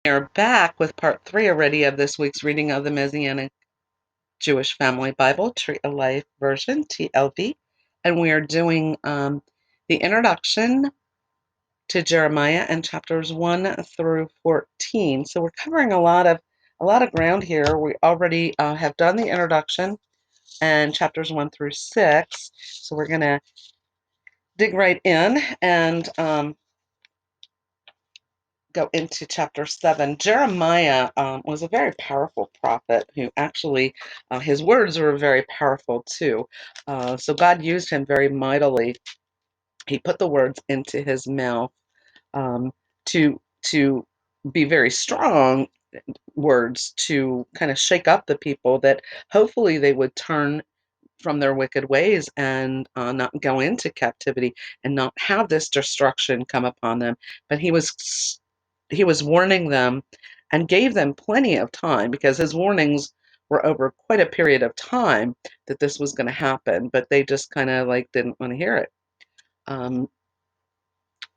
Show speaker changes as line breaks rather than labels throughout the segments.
We are back with part 3 already of this week's reading of the Messianic Jewish Family Bible, Tree of Life version, TLV. And we are doing the introduction to Jeremiah and chapters 1 through 14. So we're covering a lot of ground here. We already have done the introduction and chapters 1 through 6. So we're going to dig right in and go into chapter 7. Jeremiah was a very powerful prophet who actually, his words were very powerful too. So God used him very mightily. He put the words into his mouth um, to be very strong words to kind of shake up the people, that hopefully they would turn from their wicked ways and not go into captivity and not have this destruction come upon them. But he was warning them and gave them plenty of time, because his warnings were over quite a period of time that this was going to happen, but they just kind of like didn't want to hear it.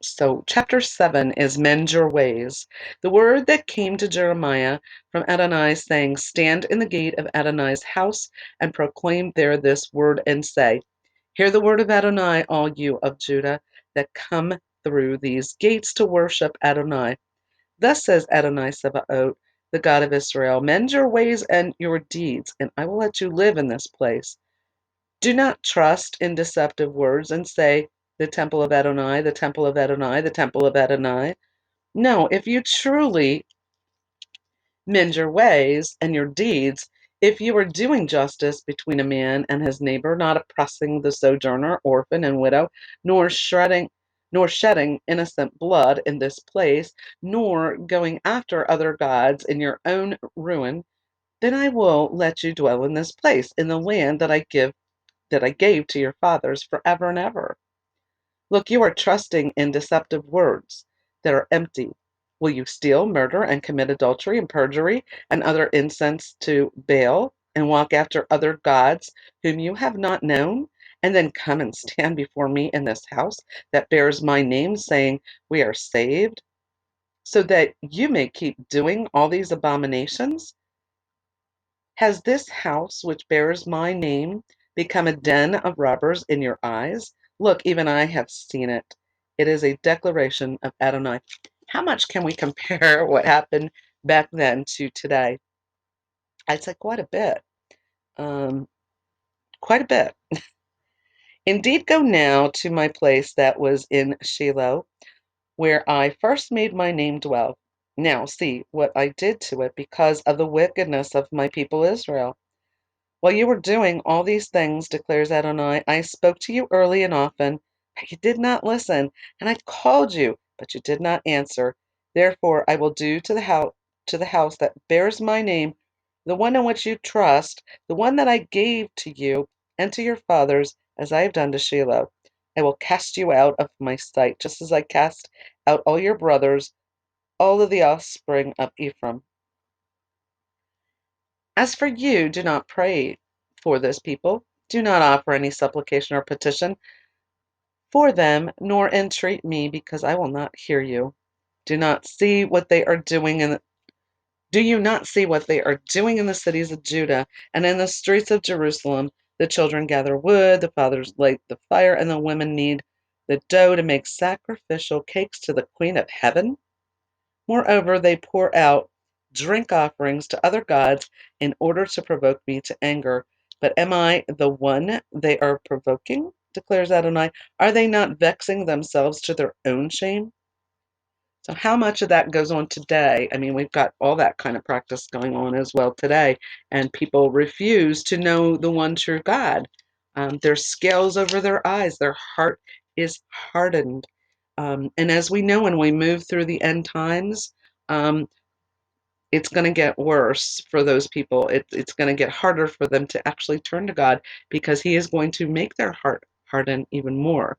So chapter 7 is mend your ways. The word that came to Jeremiah from Adonai, saying, stand in the gate of Adonai's house and proclaim there this word and say, hear the word of Adonai, all you of Judah that come through these gates to worship Adonai. Thus says Adonai Sabaoth, the God of Israel, mend your ways and your deeds, and I will let you live in this place. Do not trust in deceptive words and say, the temple of Adonai, the temple of Adonai, the temple of Adonai. No, if you truly mend your ways and your deeds, if you are doing justice between a man and his neighbor, not oppressing the sojourner, orphan, and widow, nor shedding innocent blood in this place, nor going after other gods in your own ruin, then I will let you dwell in this place, in the land that I gave to your fathers forever and ever. Look, you are trusting in deceptive words that are empty. Will you steal, murder, and commit adultery and perjury and other incense to Baal, and walk after other gods whom you have not known, and then come and stand before me in this house that bears my name, saying, we are saved, so that you may keep doing all these abominations? Has this house, which bears my name, become a den of robbers in your eyes? Look, even I have seen it. It is a declaration of Adonai. How much can we compare what happened back then to today? I'd say quite a bit. Um, quite a bit. Indeed, go now to my place that was in Shiloh, where I first made my name dwell. Now see what I did to it because of the wickedness of my people Israel. While you were doing all these things, declares Adonai, I spoke to you early and often, but you did not listen, and I called you, but you did not answer. Therefore I will do to the house that bears my name, the one in which you trust, the one that I gave to you and to your fathers, as I have done to Shiloh. I will cast you out of my sight, just as I cast out all your brothers, all of the offspring of Ephraim. As for you, do not pray for this people. Do not offer any supplication or petition for them, nor entreat me, because I will not hear you. Do not see what they are doing in Do you not see what they are doing in the cities of Judah and in the streets of Jerusalem? The children gather wood, the fathers light the fire, and the women knead the dough to make sacrificial cakes to the Queen of Heaven. Moreover, they pour out drink offerings to other gods in order to provoke me to anger. But am I the one they are provoking? Declares Adonai. Are they not vexing themselves to their own shame? So, how much of that goes on today? I mean, we've got all that kind of practice going on as well today, and people refuse to know the one true God. There's scales over their eyes, their heart is hardened. And as we know, when we move through the end times, um, it's going to get worse for those people. It's going to get harder for them to actually turn to God, because He is going to make their heart harden even more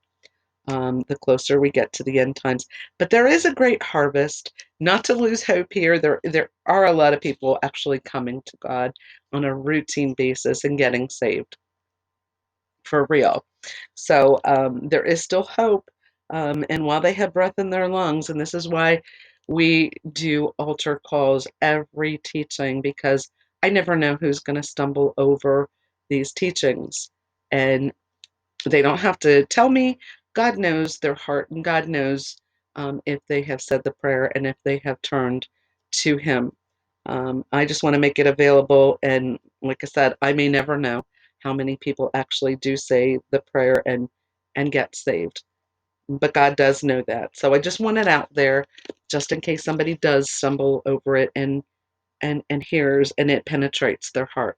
the closer we get to the end times. But there is a great harvest. Not to lose hope here. There are a lot of people actually coming to God on a routine basis and getting saved for real. So there is still hope. And while they have breath in their lungs, and this is why We do altar calls every teaching because I never know who's going to stumble over these teachings. And they don't have to tell me. God knows their heart, and God knows if they have said the prayer and if they have turned to Him. I just want to make it available. And like I said, I may never know how many people actually do say the prayer and get saved. But God does know that. So I just want it out there just in case somebody does stumble over it and hears and it penetrates their heart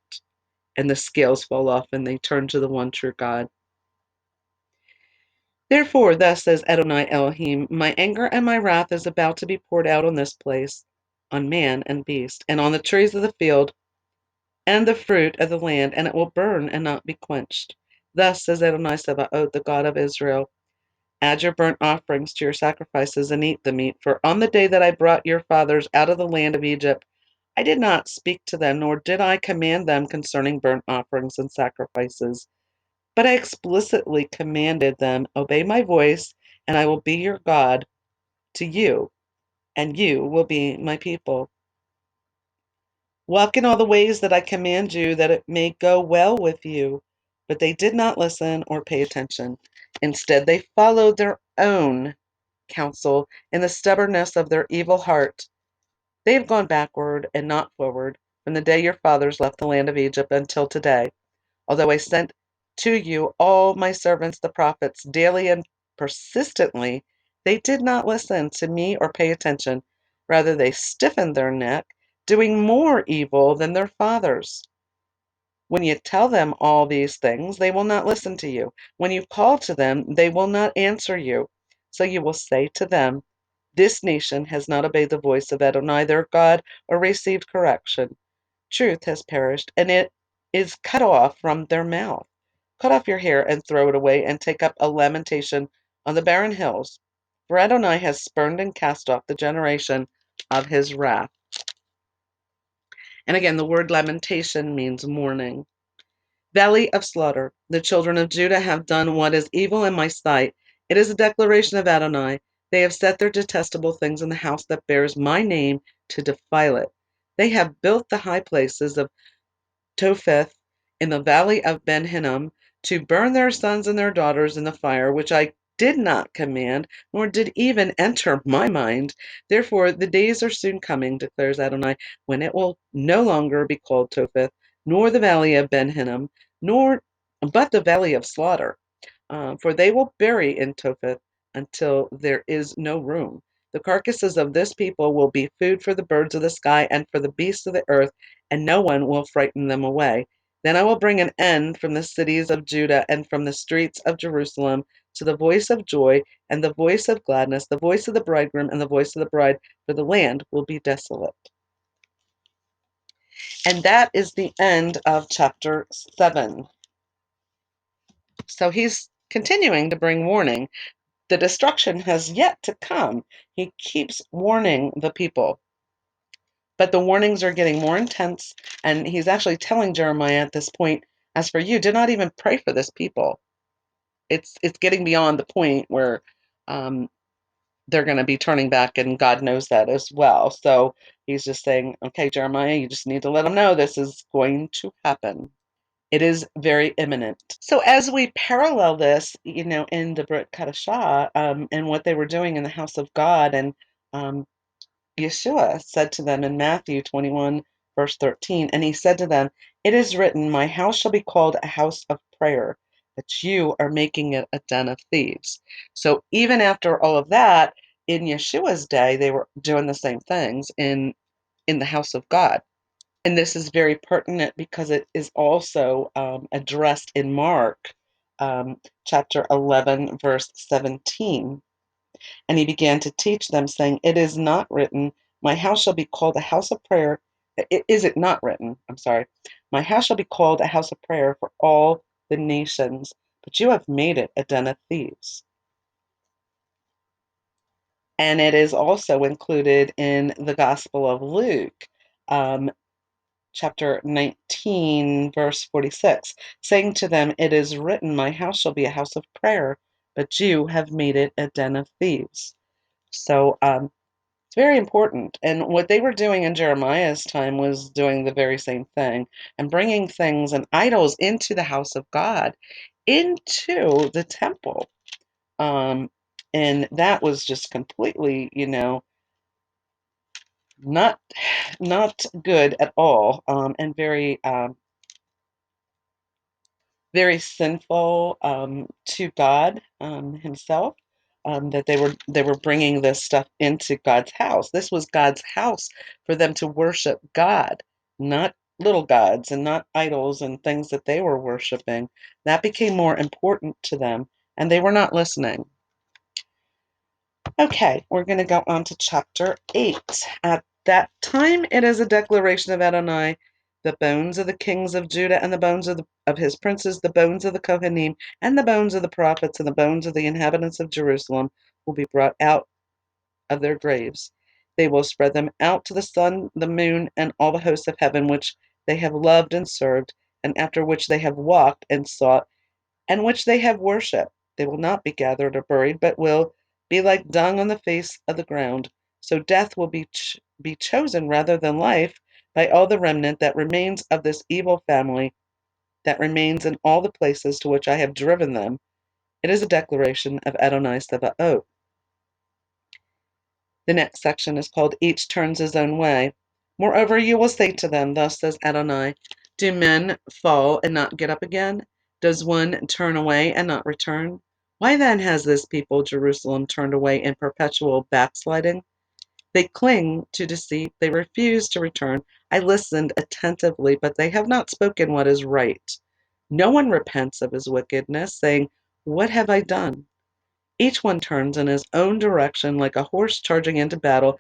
and the scales fall off and they turn to the one true God. Therefore, thus says Adonai Elohim, my anger and my wrath is about to be poured out on this place, on man and beast, and on the trees of the field, and the fruit of the land, and it will burn and not be quenched. Thus says Adonai Sabaoth, the God of Israel, add your burnt offerings to your sacrifices and eat the meat, for on the day that I brought your fathers out of the land of Egypt, I did not speak to them, nor did I command them concerning burnt offerings and sacrifices. But I explicitly commanded them, obey my voice, and I will be your God to you, and you will be my people. Walk in all the ways that I command you, that it may go well with you. But they did not listen or pay attention. Instead, they followed their own counsel in the stubbornness of their evil heart. They have gone backward and not forward from the day your fathers left the land of Egypt until today. Although I sent to you all my servants, the prophets, daily and persistently, they did not listen to me or pay attention. Rather, they stiffened their neck, doing more evil than their fathers. When you tell them all these things, they will not listen to you. When you call to them, they will not answer you. So you will say to them, this nation has not obeyed the voice of Adonai their God or received correction. Truth has perished, and it is cut off from their mouth. Cut off your hair and throw it away, and take up a lamentation on the barren hills. For Adonai has spurned and cast off the generation of his wrath. And again, the word lamentation means mourning. Valley of slaughter. The children of Judah have done what is evil in my sight. It is a declaration of Adonai. They have set their detestable things in the house that bears my name to defile it. They have built the high places of Topheth in the valley of Ben Hinnom, to burn their sons and their daughters in the fire, which I did not command, nor did even enter my mind. Therefore the days are soon coming, declares Adonai, when it will no longer be called Topheth, nor the valley of Ben Hinnom, nor but the valley of slaughter. For they will bury in Topheth until there is no room. The carcasses of this people will be food for the birds of the sky and for the beasts of the earth, and no one will frighten them away. Then I will bring an end from the cities of Judah and from the streets of Jerusalem to the voice of joy and the voice of gladness, the voice of the bridegroom and the voice of the bride, for the land will be desolate. And that is the end of chapter 7. So he's continuing to bring warning. The destruction has yet to come. He keeps warning the people. But the warnings are getting more intense, and he's actually telling Jeremiah at this point, as for you, do not even pray for this people. It's getting beyond the point where they're going to be turning back, and God knows that as well. So he's just saying, okay, Jeremiah, you just need to let them know this is going to happen. It is very imminent. So as we parallel this, in the Brit Kadashah, and what they were doing in the house of God, and Yeshua said to them in Matthew 21, verse 13, and he said to them, it is written, my house shall be called a house of prayer, but you are making it a den of thieves. So even after all of that, in Yeshua's day, they were doing the same things in the house of God. And this is very pertinent because it is also addressed in Mark chapter 11, verse 17. And he began to teach them, saying, it is not written, my house shall be called a house of prayer. Is it not written? I'm sorry. My house shall be called a house of prayer for all the nations, but you have made it a den of thieves. And it is also included in the Gospel of Luke, chapter 19, verse 46, saying to them, it is written, my house shall be a house of prayer, but you have made it a den of thieves. So It's very important. And what they were doing in Jeremiah's time was doing the very same thing and bringing things and idols into the house of God, into the temple. Um, and that was just completely, not not good at all, and very sinful to God Himself. That they were bringing this stuff into God's house. This was God's house for them to worship God, not little gods and not idols and things that they were worshiping. That became more important to them, and they were not listening. Okay, we're going to go on to chapter 8. At that time, it is a declaration of Adonai, the bones of the kings of Judah and the bones of his princes, the bones of the Kohanim and the bones of the prophets and the bones of the inhabitants of Jerusalem will be brought out of their graves. They will spread them out to the sun, the moon, and all the hosts of heaven which they have loved and served, and after which they have walked and sought and which they have worshipped. They will not be gathered or buried, but will be like dung on the face of the ground. So death will be chosen rather than life by all the remnant that remains of this evil family that remains in all the places to which I have driven them. It is a declaration of Adonai Sebaot. The next section is called Each Turns His Own Way. Moreover, you will say to them, Thus says Adonai, do men fall and not get up again? Does one turn away and not return? Why then has this people, Jerusalem, turned away in perpetual backsliding? They cling to deceit, they refuse to return. I listened attentively, but they have not spoken what is right. No one repents of his wickedness, saying, What have I done? Each one turns in his own direction like a horse charging into battle.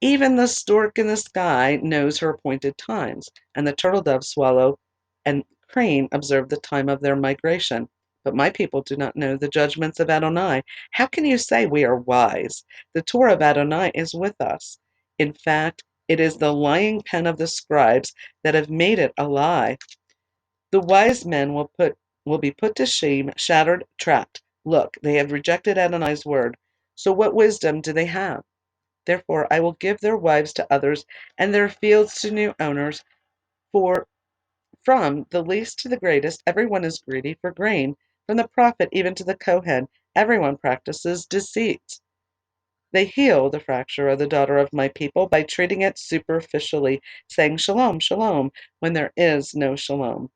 Even the stork in the sky knows her appointed times, and the turtle dove, swallow, and crane observe the time of their migration. But my people do not know the judgments of Adonai. How can you say we are wise? The Torah of Adonai is with us. In fact, it is the lying pen of the scribes that have made it a lie. The wise men will be put to shame, shattered, trapped. Look, they have rejected Adonai's word. So what wisdom do they have? Therefore I will give their wives to others, and their fields to new owners. For from the least to the greatest, everyone is greedy for grain. From the prophet even to the Kohen, everyone practices deceit. They heal the fracture of the daughter of my people by treating it superficially, saying shalom, shalom, when there is no shalom.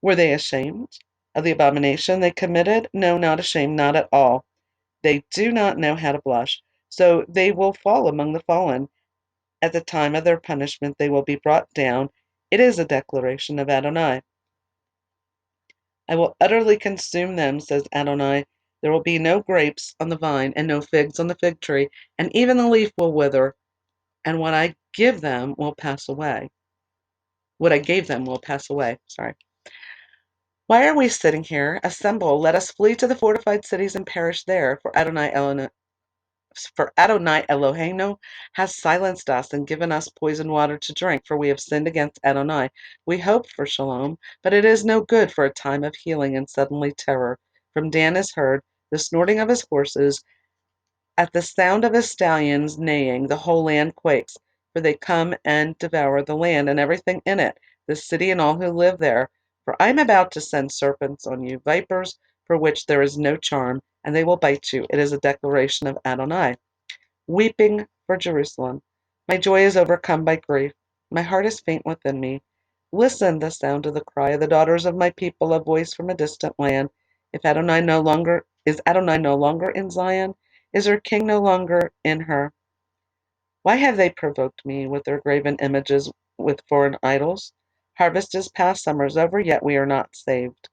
Were they ashamed of the abomination they committed? No, not ashamed, not at all. They do not know how to blush, so they will fall among the fallen. At the time of their punishment they will be brought down. It is a declaration of Adonai. I will utterly consume them, says Adonai. There will be no grapes on the vine and no figs on the fig tree, and even the leaf will wither, and what I give them will pass away. What I gave them will pass away. Sorry. Why are we sitting here? Assemble, let us flee to the fortified cities and perish there, for Adonai Eloheinu has silenced us and given us poisoned water to drink, for we have sinned against Adonai. We hope for shalom, but it is no good for a time of healing and suddenly terror. From Dan is heard the snorting of his horses. At the sound of his stallions neighing, the whole land quakes, for they come and devour the land and everything in it, the city and all who live there. For I am about to send serpents on you, vipers for which there is no charm, and they will bite you. It is a declaration of Adonai. Weeping for Jerusalem. My joy is overcome by grief. My heart is faint within me. Listen, the sound of the cry of the daughters of my people, a voice from a distant land. If Adonai no longer is Adonai no longer in Zion? Is her king no longer in her? Why have they provoked me with their graven images, with foreign idols? Harvest is past, summer is over, yet we are not saved.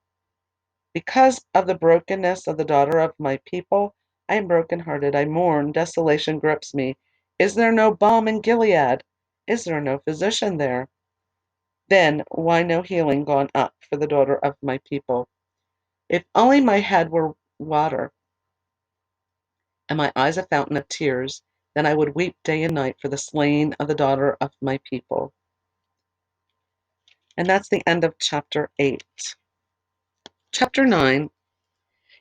Because of the brokenness of the daughter of my people, I am brokenhearted. I mourn. Desolation grips me. Is there no balm in Gilead? Is there no physician there? Then why no healing gone up for the daughter of my people? If only my head were water and my eyes a fountain of tears, then I would weep day and night for the slain of the daughter of my people. And that's the end of chapter 8. Chapter 9.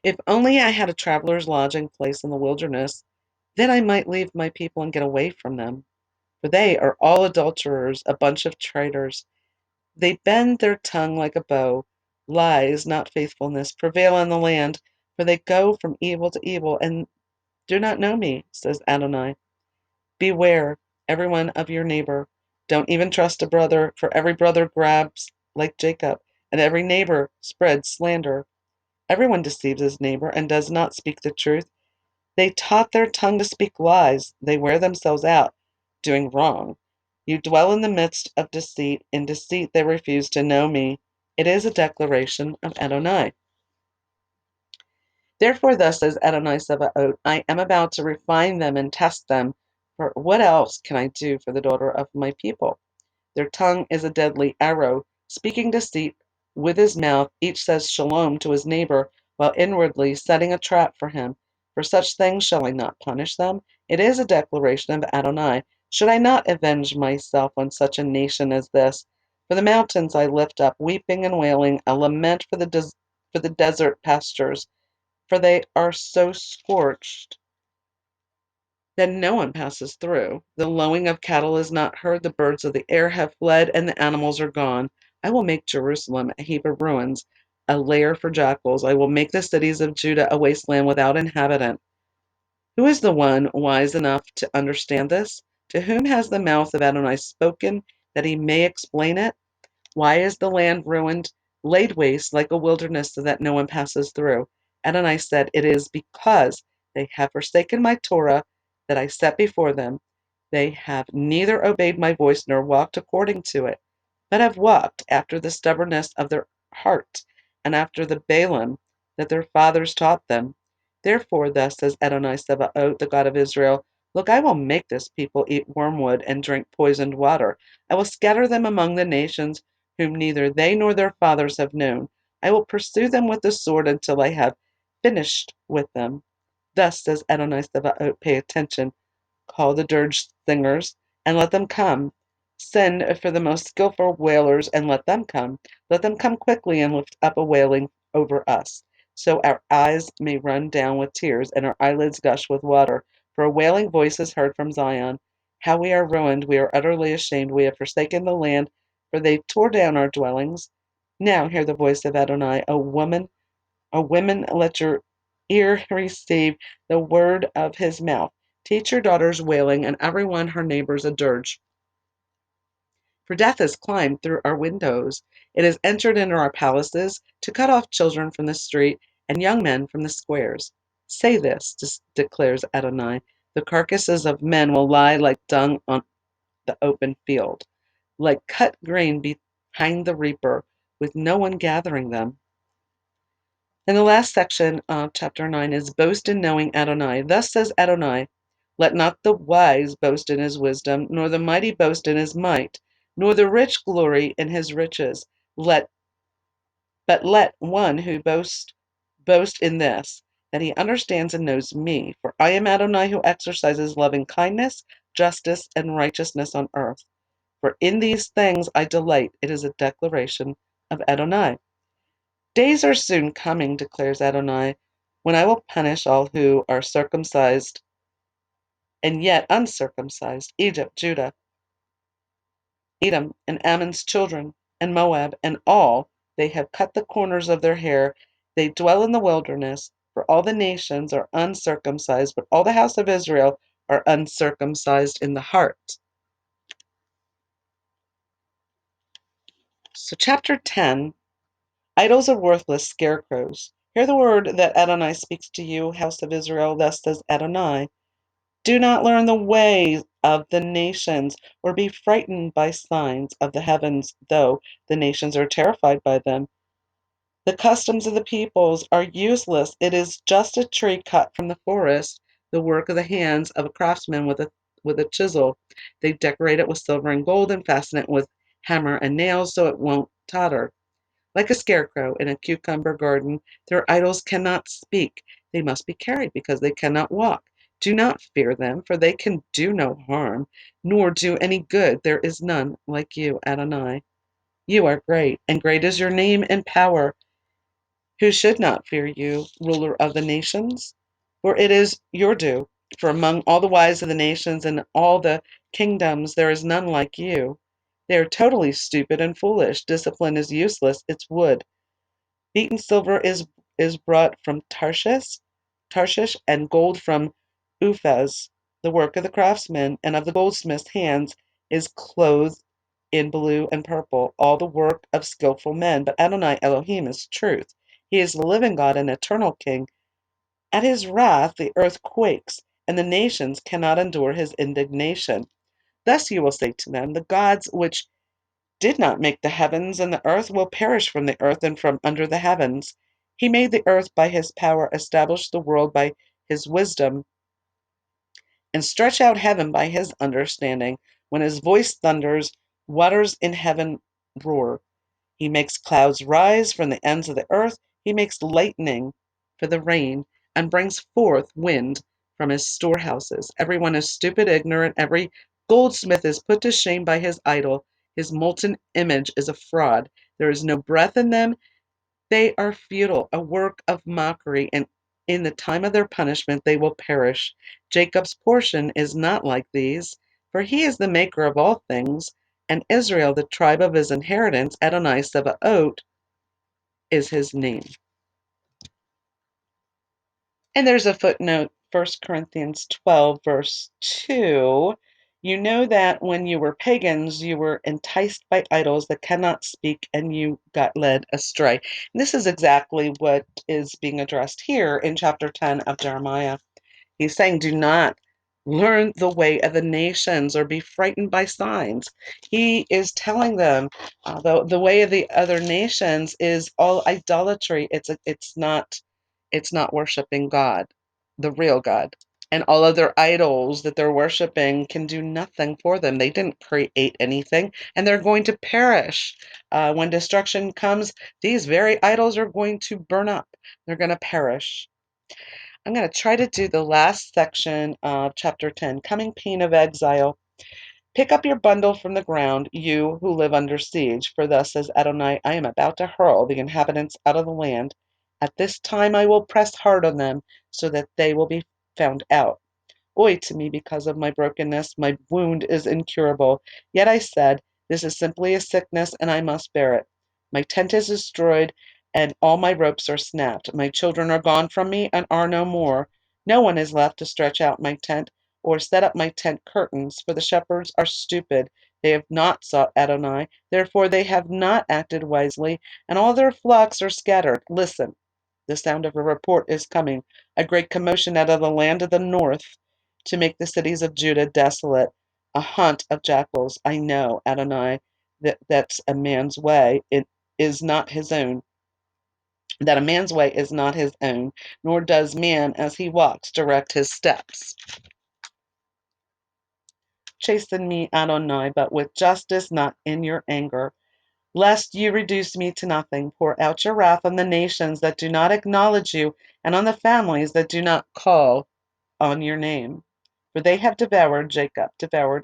If only I had a traveler's lodging place in the wilderness, Then I might leave my people and get away from them. For they are all adulterers, a bunch of traitors. They bend their tongue like a bow. Lies, not faithfulness, prevail in the land, for they go from evil to evil and do not know me, says Adonai. Beware, everyone, of your neighbor. Don't even trust a brother, for every brother grabs like Jacob, and every neighbor spreads slander. Everyone deceives his neighbor and does not speak the truth. They taught their tongue to speak lies. They wear themselves out, doing wrong. You dwell in the midst of deceit. In deceit they refuse to know me. It is a declaration of Adonai. Therefore thus says Adonai Sabaoth, I am about to refine them and test them. For what else can I do for the daughter of my people? Their tongue is a deadly arrow, speaking deceit with his mouth. Each says shalom to his neighbor, while inwardly setting a trap for him. For such things shall I not punish them? It is a declaration of Adonai. Should I not avenge myself on such a nation as this? For the mountains I lift up, weeping and wailing, a lament for the desert pastures, for they are so scorched that no one passes through. The lowing of cattle is not heard, the birds of the air have fled, and the animals are gone. I will make Jerusalem a heap of ruins, a lair for jackals. I will make the cities of Judah a wasteland without inhabitant. Who is the one wise enough to understand this? To whom has the mouth of Adonai spoken, that he may explain it? Why is the land ruined, laid waste like a wilderness, so that no one passes through? Adonai said, it is because they have forsaken my Torah that I set before them. They have neither obeyed my voice nor walked according to it, but have walked after the stubbornness of their heart, and after the Balaam that their fathers taught them. Therefore, thus says Adonai Sabaoth, the God of Israel, look, I will make this people eat wormwood and drink poisoned water. I will scatter them among the nations whom neither they nor their fathers have known. I will pursue them with the sword until I have finished with them. Thus says Adonai Sabaoth, pay attention. Call the dirge singers, and let them come. Send for the most skillful wailers, and let them come. Let them come quickly and lift up a wailing over us, so our eyes may run down with tears, and our eyelids gush with water. For a wailing voice is heard from Zion. How we are ruined, we are utterly ashamed. We have forsaken the land, for they tore down our dwellings. Now hear the voice of Adonai. O women, let your ear receive the word of his mouth. Teach your daughters wailing, and every one her neighbors a dirge. For death has climbed through our windows. It has entered into our palaces to cut off children from the street and young men from the squares. Say this, declares Adonai. The carcasses of men will lie like dung on the open field, like cut grain behind the reaper, with no one gathering them. And the last section of chapter 9 is boast in knowing Adonai. Thus says Adonai, let not the wise boast in his wisdom, nor the mighty boast in his might, nor the rich glory in his riches. But let one who boast in this, that he understands and knows me. For I am Adonai who exercises loving kindness, justice, and righteousness on earth. For in these things I delight. It is a declaration of Adonai. Days are soon coming, declares Adonai, when I will punish all who are circumcised and yet uncircumcised, Egypt, Judah, Edom, and Ammon's children, and Moab, and all. They have cut the corners of their hair. They dwell in the wilderness, for all the nations are uncircumcised, but all the house of Israel are uncircumcised in the heart. So, chapter 10, idols are worthless scarecrows. Hear the word that Adonai speaks to you, house of Israel. Thus says Adonai. Do not learn the ways of the nations, or be frightened by signs of the heavens, though the nations are terrified by them. The customs of the peoples are useless. It is just a tree cut from the forest, the work of the hands of a craftsman with a chisel. They decorate it with silver and gold and fasten it with hammer and nails so it won't totter. Like a scarecrow in a cucumber garden, their idols cannot speak. They must be carried because they cannot walk. Do not fear them, for they can do no harm, nor do any good. There is none like you, Adonai. You are great, and great is your name and power. Who should not fear you, ruler of the nations? For it is your due. For among all the wise of the nations and all the kingdoms, there is none like you. They are totally stupid and foolish. Discipline is useless. It's wood. Beaten silver is brought from Tarshish, and gold from Uphaz. The work of the craftsman and of the goldsmith's hands is clothed in blue and purple, all the work of skillful men. But Adonai Elohim is truth. He is the living God and eternal King. At his wrath the earth quakes, and the nations cannot endure his indignation. Thus you will say to them, the gods which did not make the heavens and the earth will perish from the earth and from under the heavens. He made the earth by his power, established the world by his wisdom, and stretched out heaven by his understanding. When his voice thunders, waters in heaven roar. He makes clouds rise from the ends of the earth. He makes lightning for the rain, and brings forth wind from his storehouses. Everyone is stupid, ignorant. Every goldsmith is put to shame by his idol. His molten image is a fraud. There is no breath in them. They are futile, a work of mockery, and in the time of their punishment they will perish. Jacob's portion is not like these, for he is the maker of all things, and Israel, the tribe of his inheritance. Adonai Sebaot is his name. And there's a footnote, 1 Corinthians 12, verse 2. You know that when you were pagans, you were enticed by idols that cannot speak, and you got led astray. And this is exactly what is being addressed here in chapter 10 of Jeremiah. He's saying, do not learn the way of the nations or be frightened by signs. He is telling them the way of the other nations is all idolatry. It's not worshiping God, the real God. And all other idols that they're worshiping can do nothing for them. They didn't create anything, and they're going to perish. When destruction comes, these very idols are going to burn up. They're going to perish. I'm going to try to do the last section of chapter 10, Coming Pain of Exile. Pick up your bundle from the ground, you who live under siege, for thus says Adonai, I am about to hurl the inhabitants out of the land. At this time I will press hard on them, so that they will be found out. Oy to me because of my brokenness, my wound is incurable. Yet I said, this is simply a sickness, and I must bear it. My tent is destroyed, and all my ropes are snapped. My children are gone from me and are no more. No one is left to stretch out my tent or set up my tent curtains, for the shepherds are stupid. They have not sought Adonai, therefore they have not acted wisely, and all their flocks are scattered. Listen, the sound of a report is coming, a great commotion out of the land of the north, to make the cities of Judah desolate, a haunt of jackals. I know, Adonai, that's a man's way. It is not his own. That a man's way is not his own, nor does man as he walks direct his steps. Chasten me, Adonai, but with justice, not in your anger. Lest you reduce me to nothing, pour out your wrath on the nations that do not acknowledge you, and on the families that do not call on your name. For they have devoured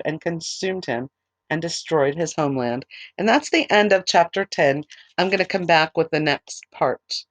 and consumed him, and destroyed his homeland. And that's the end of chapter 10. I'm going to come back with the next part.